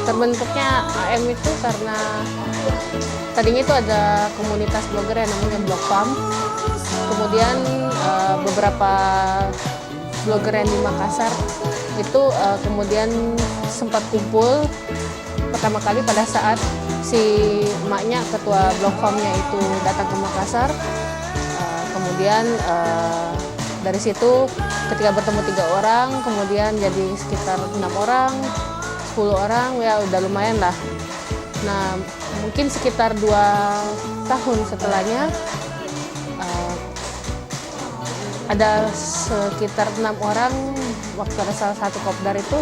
Terbentuknya AM itu karena tadinya itu ada komunitas blogger yang namanya Blog Farm. Kemudian beberapa blogger yang di Makassar itu kemudian sempat kumpul pertama kali pada saat si emaknya, ketua Blog Farm-nya itu datang ke Makassar. Kemudian dari situ ketika bertemu 3 orang, kemudian jadi sekitar 6 orang, 10 orang, ya udah lumayan lah. Nah, mungkin sekitar 2 tahun setelahnya ada sekitar 6 orang, waktu ada salah satu kopdar itu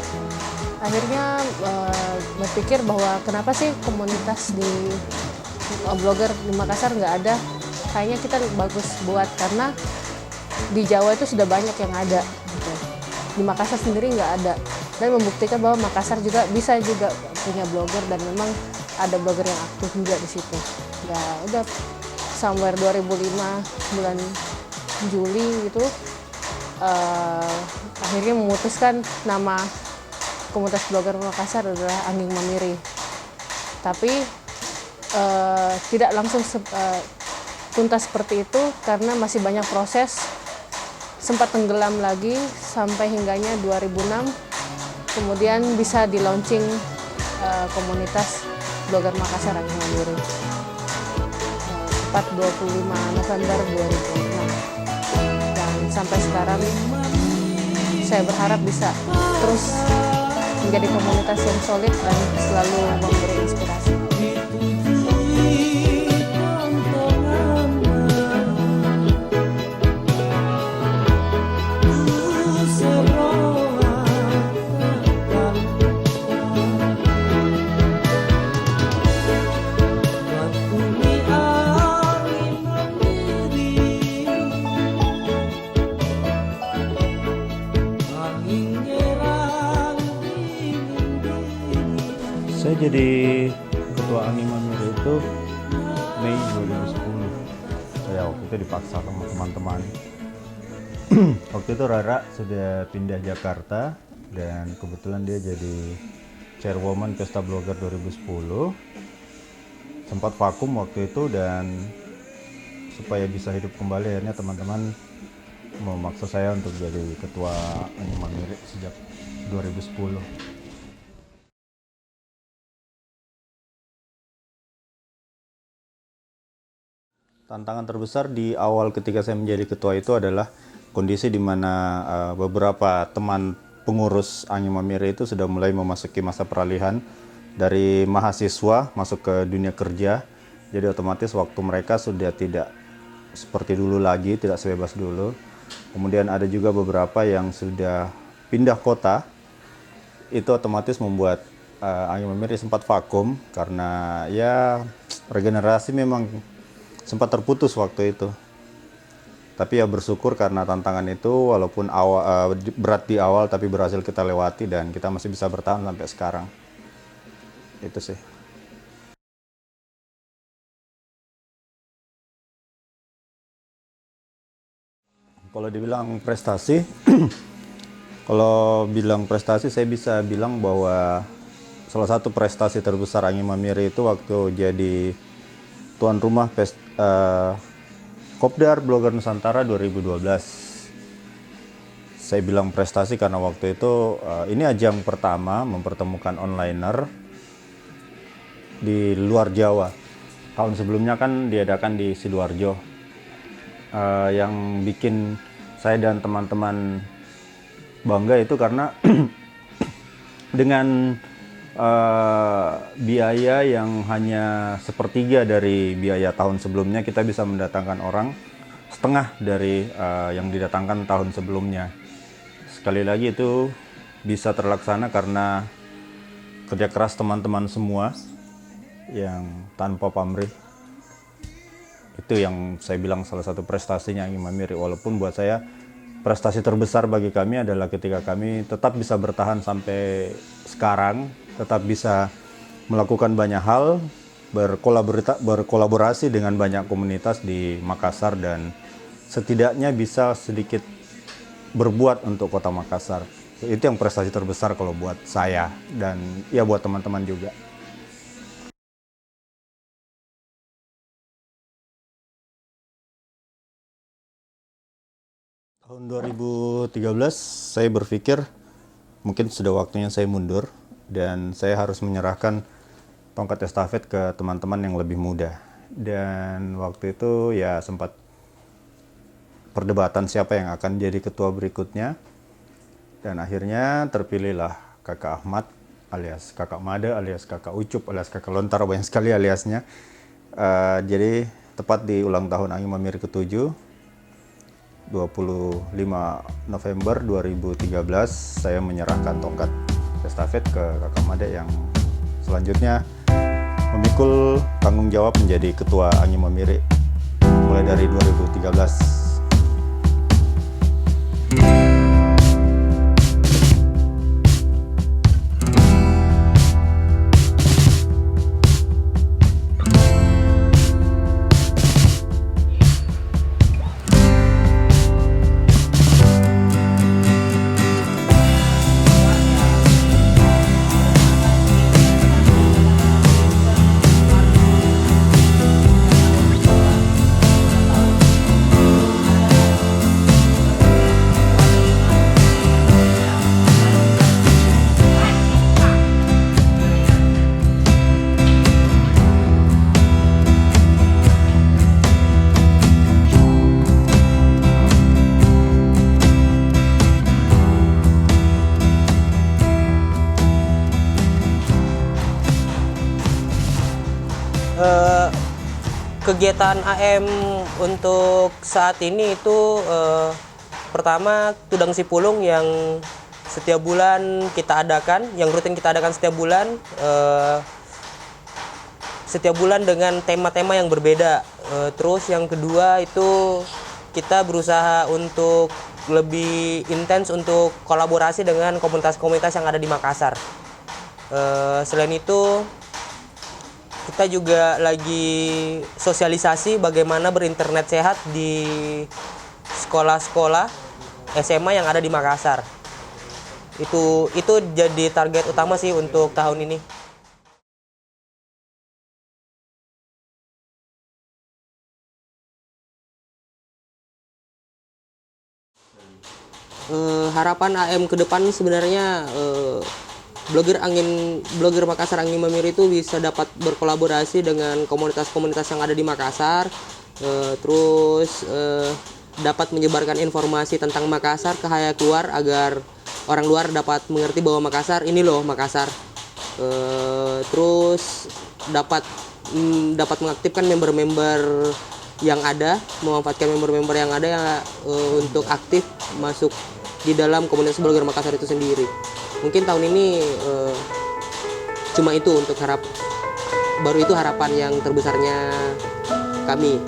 akhirnya berpikir bahwa kenapa sih komunitas di blogger di Makassar nggak ada, kayaknya kita bagus buat, karena di Jawa itu sudah banyak yang ada gitu. Di Makassar sendiri nggak ada, dan membuktikan bahwa Makassar juga bisa juga punya blogger, dan memang ada blogger yang aktif juga di situ. Ya udah somewhere 2005 bulan Juli gitu akhirnya memutuskan nama komunitas blogger Makassar adalah Anging Mamiri. Tapi tidak langsung tuntas seperti itu karena masih banyak proses. Sempat tenggelam lagi sampai hingganya 2006, kemudian bisa di launching komunitas blogger Makassar Anging Mamiri. Tepat 25 November 2006. Dan sampai sekarang saya berharap bisa terus menjadi komunitas yang solid dan selalu memberi inspirasi. Saya jadi ketua Anging Mamiri itu Mei 2010. Saya waktu itu dipaksa sama teman-teman. Waktu itu Rara sudah pindah Jakarta dan kebetulan dia jadi chairwoman Pesta Blogger 2010. Sempat vakum waktu itu, dan supaya bisa hidup kembali akhirnya teman-teman memaksa saya untuk jadi ketua Anging Mamiri sejak 2010. Tantangan terbesar di awal ketika saya menjadi ketua itu adalah kondisi di mana beberapa teman pengurus Anging Mamiri itu sudah mulai memasuki masa peralihan dari mahasiswa masuk ke dunia kerja. Jadi otomatis waktu mereka sudah tidak seperti dulu lagi, tidak sebebas dulu. Kemudian ada juga beberapa yang sudah pindah kota. Itu otomatis membuat Anging Mamiri sempat vakum karena ya regenerasi memang sempat terputus waktu itu. Tapi ya bersyukur karena tantangan itu walaupun berat di awal tapi berhasil kita lewati dan kita masih bisa bertahan sampai sekarang. Itu sih. Kalau dibilang prestasi, kalau bilang prestasi saya bisa bilang bahwa salah satu prestasi terbesar Anging Mamiri itu waktu jadi tuan rumah Kopdar Blogger Nusantara 2012. Saya bilang prestasi karena waktu itu ini ajang pertama mempertemukan onliner di luar Jawa. Tahun sebelumnya kan diadakan di Sidoarjo. Yang bikin saya dan teman-teman bangga itu karena dengan biaya yang hanya sepertiga dari biaya tahun sebelumnya, kita bisa mendatangkan orang setengah dari yang didatangkan tahun sebelumnya. Sekali lagi itu bisa terlaksana karena kerja keras teman-teman semua yang tanpa pamrih. Itu yang saya bilang salah satu prestasinya Anging Mamiri. Walaupun buat saya prestasi terbesar bagi kami adalah ketika kami tetap bisa bertahan sampai sekarang, tetap bisa melakukan banyak hal, berkolaborasi dengan banyak komunitas di Makassar, dan setidaknya bisa sedikit berbuat untuk Kota Makassar. Itu yang prestasi terbesar kalau buat saya dan ya buat teman-teman juga. Tahun 2013 saya berpikir mungkin sudah waktunya saya mundur dan saya harus menyerahkan tongkat estafet ke teman-teman yang lebih muda. Dan waktu itu ya sempat perdebatan siapa yang akan jadi ketua berikutnya. Dan akhirnya terpilihlah Kakak Ahmad alias Kakak Made alias Kakak Ucup alias Kakak Lontar, banyak sekali aliasnya. Jadi tepat di ulang tahun Angin Mamiri ke-7, 25 November 2013, saya menyerahkan tongkat estafet ke Kakak Made yang selanjutnya memikul tanggung jawab menjadi ketua Angin Mamiri mulai dari 2013. Kegiatan AM untuk saat ini itu pertama Tudang Sipulung yang setiap bulan kita adakan, yang rutin kita adakan setiap bulan dengan tema-tema yang berbeda. Terus yang kedua itu kita berusaha untuk lebih intens untuk kolaborasi dengan komunitas-komunitas yang ada di Makassar. Selain itu kita juga lagi sosialisasi bagaimana berinternet sehat di sekolah-sekolah SMA yang ada di Makassar. Itu jadi target utama sih untuk tahun ini. Harapan AM ke depan sebenarnya blogger Makassar Angin Mamiri itu bisa dapat berkolaborasi dengan komunitas-komunitas yang ada di Makassar, terus dapat menyebarkan informasi tentang Makassar ke khalayak luar agar orang luar dapat mengerti bahwa Makassar ini loh Makassar. Terus dapat mengaktifkan member-member yang ada, memanfaatkan member-member yang ada yang untuk aktif masuk di dalam komunitas blogger Makassar itu sendiri. Mungkin tahun ini cuma itu untuk baru itu harapan yang terbesarnya kami.